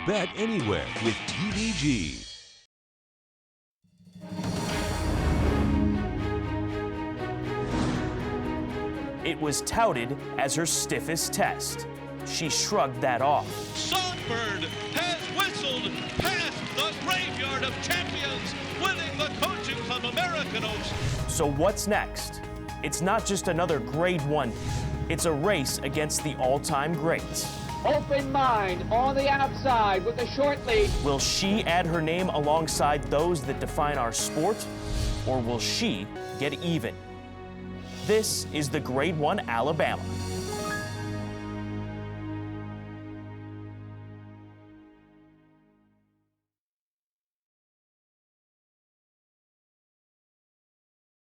Bet anywhere with TVG. It was touted as her stiffest test. She shrugged that off. Songbird has whistled past the graveyard of champions, winning the Coaching Club Americanos. So what's next? It's not just another Grade 1. It's a race against the all-time greats. Open mind on the outside with the short lead. Will she add her name alongside those that define our sport, or will she get even? This is the Grade 1 Alabama.